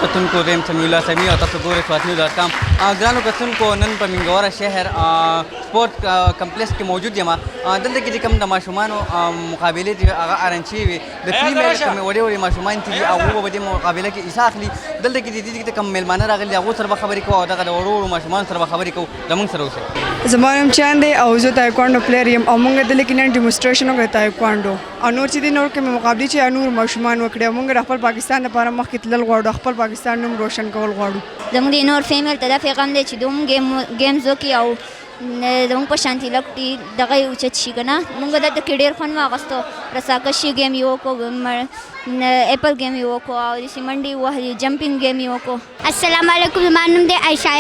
کتونکو زه یم سمیع الله سمیع او تاسو ګورئ سواتنیوز.com. ګرانو کتونکو نن په منګوره شهر سپورټ کمپلیکس کې موجود یم. دلته کې چې کوم د ماشومانو مقابلې دي هغه ارنج شوي وي. د فیمیل کومې وړې وړې ماشومان چې دي هغو به په دې مقابله کې حصه اخلي. دلته کې د دې کوم میلمانه راغلي هغو سره به خبرې کوو او دغه د وړو وړو ماشومانو سره به خبرې کوو. زموږ سره اوسئ. زما نوم چاند دی او زه تایکوانډو پلیر یم او موږ دلته کې نن ډیمونسټریشن وکړی تایکوانډو او نور چې دي نور کومې مقابلې چې نور ماشومان وکړي موږ د خپل پاکستان لپاره مخکې تلل غواړو خپل پاکستان نوم روشن کول غواړو. زموږ د نور فیمیل ته دا پیغام دی چې دوم گیمز وکړي او زموږ په شانتي لکټي دغه یې اوچت شي که نه. موږ دلته کې ډېر خوند واخیستو. رساکشي گیم یې وکړو، ایپل گیم یې وکړو او داسې منډې وهلې جمپینګ گیم یې وکړو. السلام علیکم، زما نوم دی عایشه.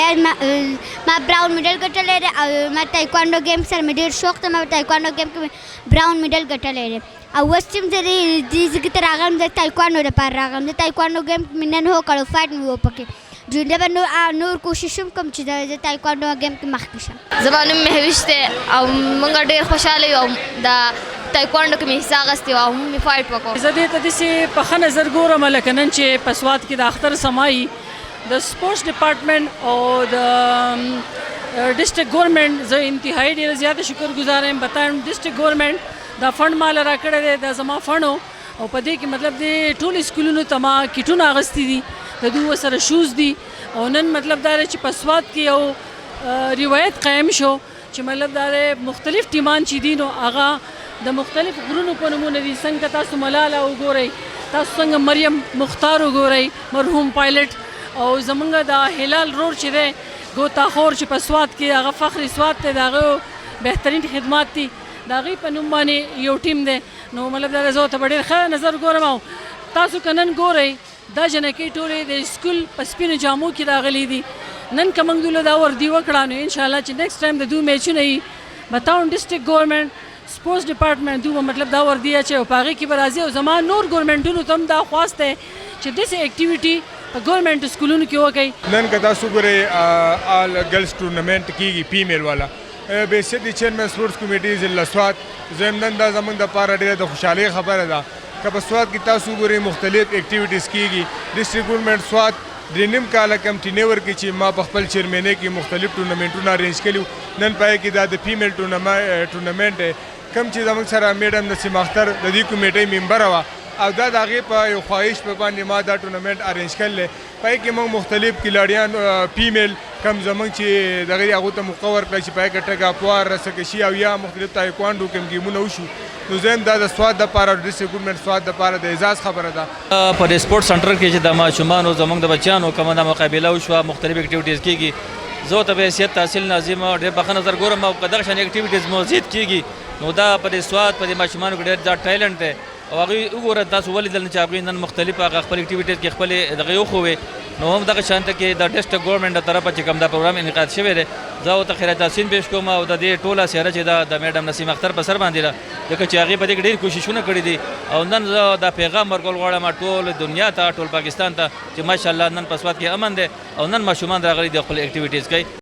ما براون میډل ګټلی دی او ما تایکوانډو گیم سره مې ډېر شوق دی. ما تایکوانډو گیم کې براون میډل ګټلی دی او اوس چې زه دې ځای ته راغلم زه تایکوانډو لپاره راغلم. د تایکوانډو گیم مې نن وکړو، فایټ مې وپکې. ژوندی به نور کوشش هم کوم چې زه تایکوانډو گیم کې مخکې شم. زما نوم مهوش دی او موږ ډېر خوشحاله یو د تایکوانډو کې مې حصه اخیستې وه او مې فایټ وکړو. زه دې ته داسې په ښه نظر ګورم لکه نن چې په سوات کې د اختر سمایي د سپورټس ډپارټمنټ او د ډسټرکټ ګورنمنټ زه انتهایي ډېره زیاته شکرګزار یم. بتایم ډسټرکټ ګورنمنټ دا فنډ مال راکړی دی، دا زما فنډ او په دې کې مطلب د ټولو سکولونو ته ما کیټونه اخیستي دي، د دوی سره شوز دي او نن مطلب دا دی چې په سوات کې یو روایت قایم شو چې مطلب دا دی مختلف ټیمان چې دي نو هغه د مختلف غرونو په نومونه دي. څنګه تاسو ملاله وګورئ، تاسو څنګه مریم مختار وګورئ مرحوم پایلټ او زمونږ د هلال رور چې دی ګوتاخور چې په سوات کې هغه فخر سوات دی، د هغه بهترین خدمات دي، د هغې په نوم باندې یو ټیم دی. نو مطلب دا زه ورته په ډېر ښه نظر ګورم او تاسو که نن ګورئ دا جنکۍ ټولې د سکول په سپینو جامو کې راغلي دي. نن که موږ دوی له دا وردي وکړه نو انشاءالله چې نیکسټ ټایم د دوی میچونه وي بتاون ډسټرکټ ګورنمنټ سپورټس ډپارټمنټ دوی به مطلب دا وردي اچوي او په هغې کې به راځي او زما نور ګورنمنټونو ته هم دا خواست دی چې داسې اکټیویټي په ګورنمنټ سکولونو کې وکړئ. نن که تاسو ګورئ آل ګرلز ټورنمنټ کېږي فیمیل والا بیسیکلی چیرمین سپورټس کمیټي ضلع سوات. زم نن دا زموږ دپاره ډېره د خوشحالۍ خبره ده که په سوات کې تاسو ګورئ مختلف اکټیویټیز کېږي. ډسټرکټ ګورنمنټ سوات درې نیم کاله کمټینۍ ورکړي چې ما په خپل چیرمینۍ کې مختلف ټورنمنټونه ارینج کړي. نن پای کې دا د فیمیل ټورنمنټ دی کوم چې زموږ سره میډم نسیم اختر د دې کمیټۍ ممبره وه او دا د هغې په یو خواهش په باندې ما دا ټورنمنټ ارینج کړلی. پای کې موږ مختلف کلاډیان فیمیل کم زموږ چې دغه هغو ته موقع ورکړه چې پای کې ټګ افوار رسکشي او یا مختلف تایکوانډو کوم ګیمونه وشو. نو زم دا د سوات دپاره ډسټرکټ ګورنمنټ سوات دپاره د اعزاز خبره ده. په دې سپورټ سنټر کې چې د ماشومانو زموږ د بچیانو کومه دا مقابله وشوه مختلف اکټیویټیز کېږي. زه ورته په حیثیت تحصیل ناظم ډېر په ښه نظر ګورم او که دغه شان اکټیویټیز مزید کېږي نو دا په دې سوات په دې ماشومانو کې ډېر دا ټایلنټ دی او هغوی وګوره تاسو ولیدل چې هغوی نن مختلف هغه خپل اکټیویټیز کې خپلې دغه وښوې نو هم دغه شانته کې د ډسټرکټ ګورنمنټ د طرفه چې کوم دا پروګرام انعقاد شوی دی زه ورته خیرات تحسین پیش کوم او د دې ټوله څهره چې د میډم نسیم اختر په سر باندې ده ځکه چې هغې په دې کې ډېر کوششونه کړي دي او نن زه دا پیغام ورکول غواړم ټول دنیا ته ټول پاکستان ته چې ماشاءالله نن په سوات کې امن دی او نن ماشومان راغلي دي خپل اکټیویټیز کوي.